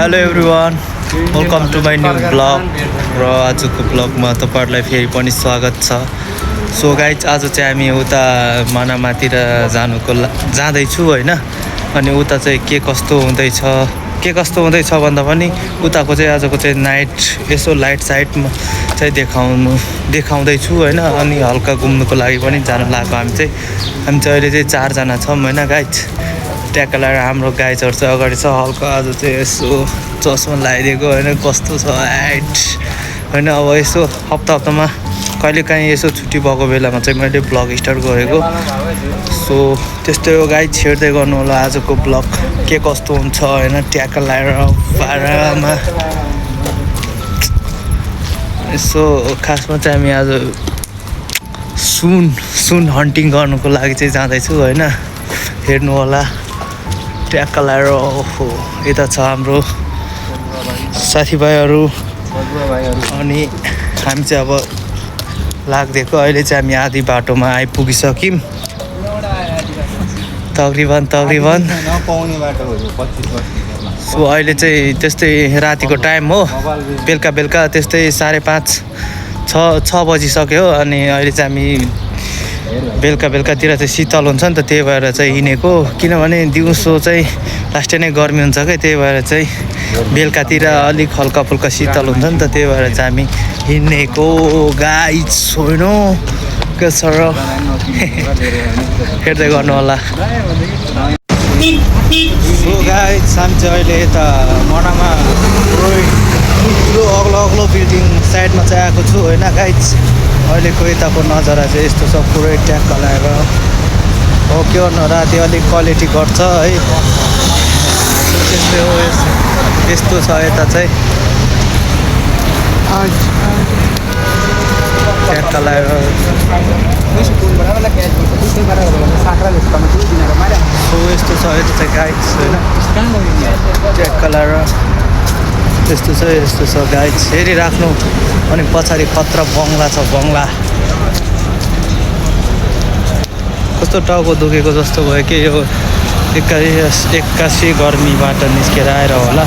Hello everyone, welcome to my new blog. र आजको ब्लगमा तपाईँहरूलाई फेरि पनि स्वागत छ। सो गाइज, आज चाहिँ हामी उता मानामातिर जाँदैछु होइन। अनि उता चाहिँ के कस्तो हुँदैछ भन्दा पनि उताको चाहिँ आजको चाहिँ नाइट यसो लाइट साइडमा चाहिँ देखाउँदैछु होइन। अनि हल्का घुम्नुको लागि पनि जानु लाग्यो। हामी चाहिँ अहिले चाहिँ 4 जना छौँ होइन गाइज। ट्याक्क लगाएर हाम्रो गाइजहरू चाहिँ अगाडि छ। हल्का आज चाहिँ यसो चस्मा लगाइदिएको होइन, कस्तो छ हाइट होइन। अब यसो हप्तामा कहिलेकाहीँ यसो छुट्टी भएको बेलामा चाहिँ मैले ब्लग स्टार्ट गरेको। सो त्यस्तै हो गाइज, हेर्दै गर्नु होला आजको ब्लग के कस्तो हुन्छ होइन। ट्याक्क लगाएर पारामा यसो खासमा चाहिँ हामी आज सुन हन्टिङ गर्नुको लागि चाहिँ जाँदैछु होइन। हेर्नु होला ट्याक्क लगाएर। ओहो, यता छ हाम्रो साथीभाइहरू अनि हामी चाहिँ अब लाग्दिएको। अहिले चाहिँ हामी आधी बाटोमा आइपुगिसक्यौँ तकरिबन। सो अहिले चाहिँ त्यस्तै रातिको टाइम हो, बेलुका त्यस्तै 5:30-6 बजिसक्यो। अनि अहिले चाहिँ हामी बेलुकातिर चाहिँ शीतल हुन्छ नि त, त्यही भएर चाहिँ हिँडेको। किनभने दिउँसो चाहिँ लास्टै नै गर्मी हुन्छ क्या, त्यही भएर चाहिँ बेलुकातिर अलिक हल्का फुल्का शीतल हुन्छ नि त, त्यही भएर चाहिँ हामी हिँडेको गाइज होइन। के छ र हेर्दै गर्नु होला। सो गाइज, हामी चाहिँ अहिले यता मनामा ठुलो अग्लो बिल्डिङ साइडमा चाहिँ आएको छु होइन गाइज। अहिलेको यताको नजारा चाहिँ यस्तो छ, पुरै ट्याक्क लगाएर हो। के गर्नु, राति अलिक क्वालिटी गर्छ है, त्यस्तै हो। यस्तो छ यता चाहिँ ट्याक्क लगाएर। सो यस्तो छ यता चाहिँ गाइज होइन, ट्याक्क लगाएर यस्तो छ गाइज। हेरिराख्नु। अनि पछाडि खतरा बङ्गला छ, बङ्गला। कस्तो टाउको दुखेको जस्तो भयो कि यो 81 गर्मीबाट निस्केर आएर होला।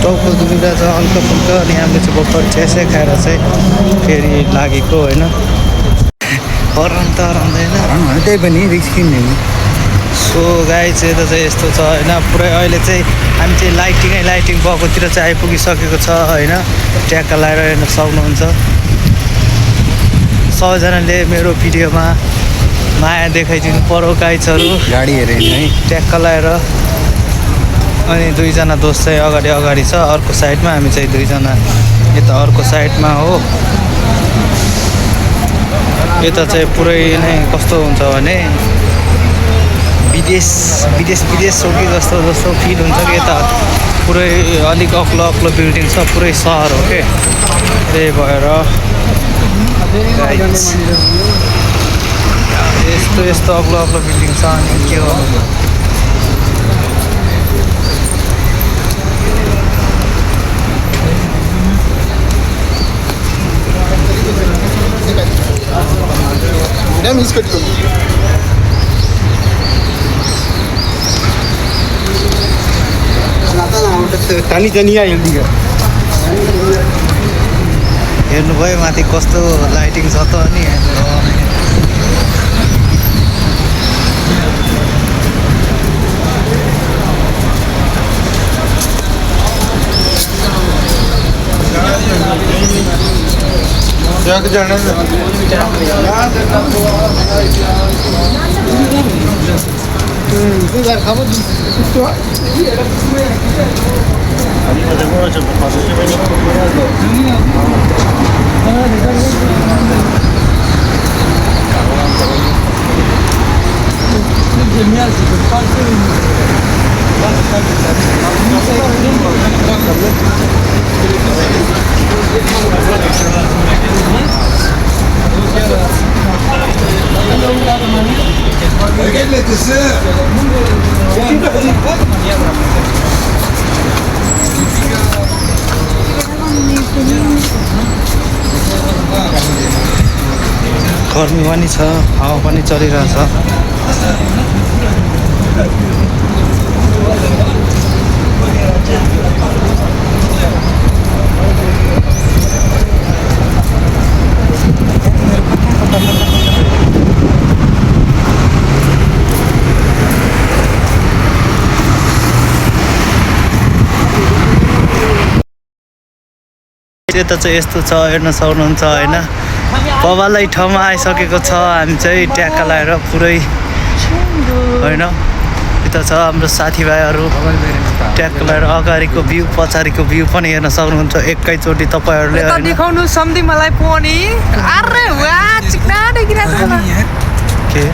टाउको दुखिरहेछ हल्का फुल्का। अनि हामीले चाहिँ भर्खर चियासै खाएर चाहिँ फेरि लागेको होइन। हराउनु त हराउँदैन, त्यही पनि रिस्क किन्ने। सो गाइज, यता चाहिँ यस्तो छ होइन। पुरै अहिले चाहिँ हामी चाहिँ लाइटिङ बगोतिर चाहिँ आइपुगिसकेको छ होइन। ट्याक्क लगाएर हेर्न सक्नुहुन्छ। सबैजनाले मेरो भिडियोमा माया देखाइदिनु पर्यो गाइजहरू। गाडी हेरेन है, ट्याक्क लगाएर। अनि 2 जना दोस्त चाहिँ अगाडि छ, अर्को साइडमा। हामी चाहिँ 2 जना यता अर्को साइडमा हो। यता चाहिँ पुरै नै कस्तो हुन्छ भने विदेश हो कि जस्तो फिल हुन्छ कि। यता पुरै अलिक अग्लो बिल्डिङ छ, पुरै सहर हो के, त्यही भएर यस्तो अग्लो बिल्डिङ छ। अनि के गर्नु, हेर्नुभयो माथि कस्तो लाइटिङ छ त। अनि गर्मी पनि छ, हावा पनि चलिरहेछ। यता चाहिँ यस्तो छ, हेर्न सक्नुहुन्छ होइन। बबालै ठाउँमा आइसकेको छ, हामी चाहिँ ट्याक्का लगाएर पुरै होइन। यता छ हाम्रो साथीभाइहरू ट्याक्का लगाएर, अगाडिको भ्यू पछाडिको भ्यू पनि हेर्न सक्नुहुन्छ एकैचोटि तपाईँहरूले देखाउनु सम्धि मलाई पनि। अरे वाह चिक्ना देखिरहेको छ के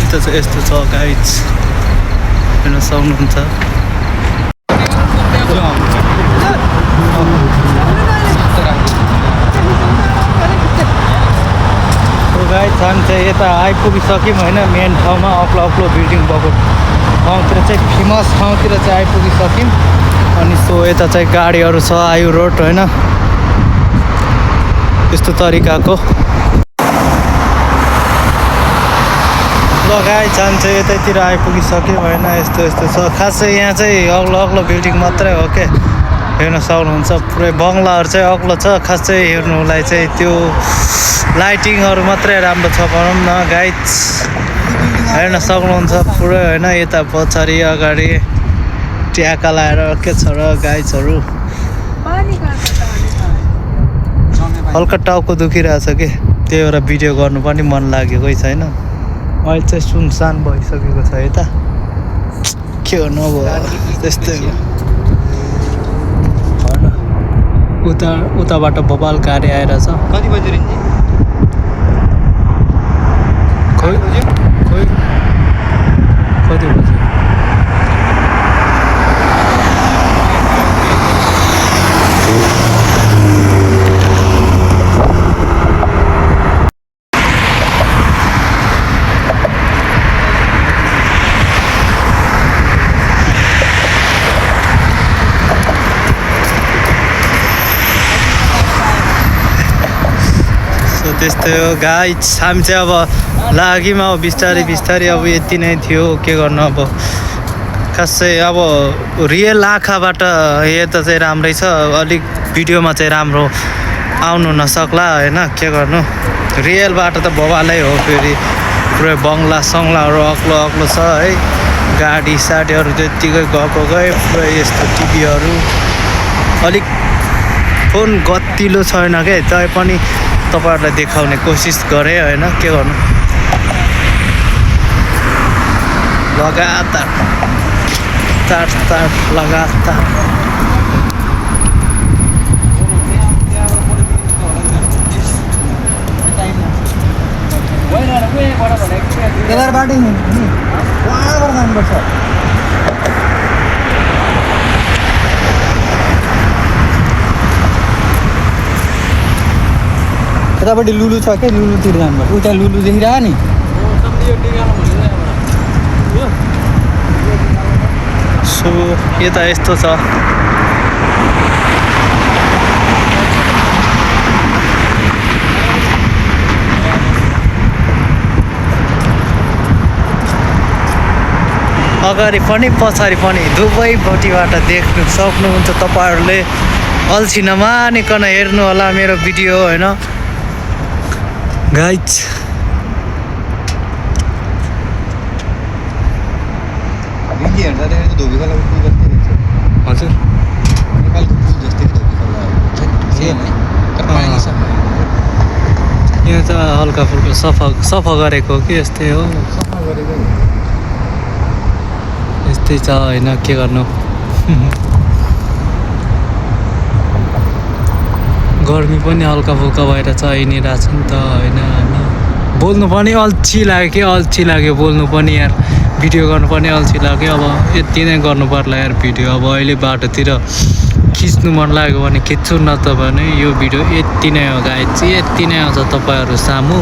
यता चाहिँ यस्तो छ गाइज, हेर्न सक्नुहुन्छ। गाइज हामी चाहिँ यता आइपुगिसक्यौँ होइन, मेन ठाउँमा अग्लो अग्लो बिल्डिङ भएको ठाउँतिर चाहिँ, फेमस ठाउँतिर चाहिँ आइपुगिसक्यौँ। अनि सो यता चाहिँ गाडीहरू छ, आयु रोड होइन, यस्तो तरिकाको। ल गाइज हामी चाहिँ यतैतिर आइपुगिसक्यौँ होइन, यस्तो यस्तो छ। खासै यहाँ चाहिँ अग्लो अग्लो बिल्डिङ मात्रै हो के, हेर्न सक्नुहुन्छ। पुरै बङ्गलाहरू चाहिँ अग्लो छ, खासै हेर्नुलाई चाहिँ त्यो लाइटिङहरू मात्रै राम्रो छ भनौँ न गाइज, हेर्न सक्नुहुन्छ पुरै होइन। यता पछाडि अगाडि ट्याक्का लगाएर के छ र गाइजहरू, हल्का टाउको दुखिरहेछ कि, त्यही भएर भिडियो गर्नु पनि मन लागेकै छैन। अहिले चाहिँ सुनसान भइसकेको छ यता, के गर्नु अब त्यस्तै हो। उताबाट बबाल गाडी आइरहेछ। कति बजे रिन्जी खोइ कति बज्यो? त्यस्तै हो गाइज, हामी चाहिँ अब लाग्यौँ अब बिस्तारै बिस्तारै। अब यति नै थियो, के गर्नु अब। खासै अब रियल आँखाबाट हेर्दा चाहिँ राम्रै छ, अलिक भिडियोमा चाहिँ राम्रो आउनु नसक्ला होइन, के गर्नु। रियलबाट त बबालै हो, फेरि पुरै बङ्गला सङ्गलाहरू अग्लो अग्लो छ है, गाडी साडीहरू त्यत्तिकै गएको गए। पुरै यस्तो टिभीहरू, अलिक फोन गतिलो छैन क्या, तै पनि तपाईँहरूलाई देखाउने कोसिस गरेँ होइन, के गर्नु। लगातार लगातार बाटै उहाँबाट जानुपर्छ। यतापट्टि लुलु छ क्या, लुलुतिर जानुपर्छ। उता लुलु देखिरह नि, सो यता यस्तो छ। अगाडि पनि पछाडि पनि दुवैपट्टिबाट देख्नु सक्नुहुन्छ तपाईँहरूले। अल्छी नमानिकन हेर्नु होला मेरो भिडियो होइन गाइज। हजुर यहाँ त हल्का फुल्का सफा गरेको हो कि, यस्तै हो, यस्तै छ होइन, के गर्नु। गर्मी पनि हल्का फुल्का भएर चाहिरहेछ नि त होइन। हामी बोल्नु पनि अल्छी लाग्यो कि, अल्छी लाग्यो बोल्नु पनि यार, भिडियो गर्नु पनि अल्छी लाग्यो। अब यति नै गर्नु पर्ला यार भिडियो। अब अहिले बाटोतिर खिच्नु मन लाग्यो भने खिच्छु, न त भने यो भिडियो यति नै हो गाइज, यति नै आउँछ तपाईँहरू सामु।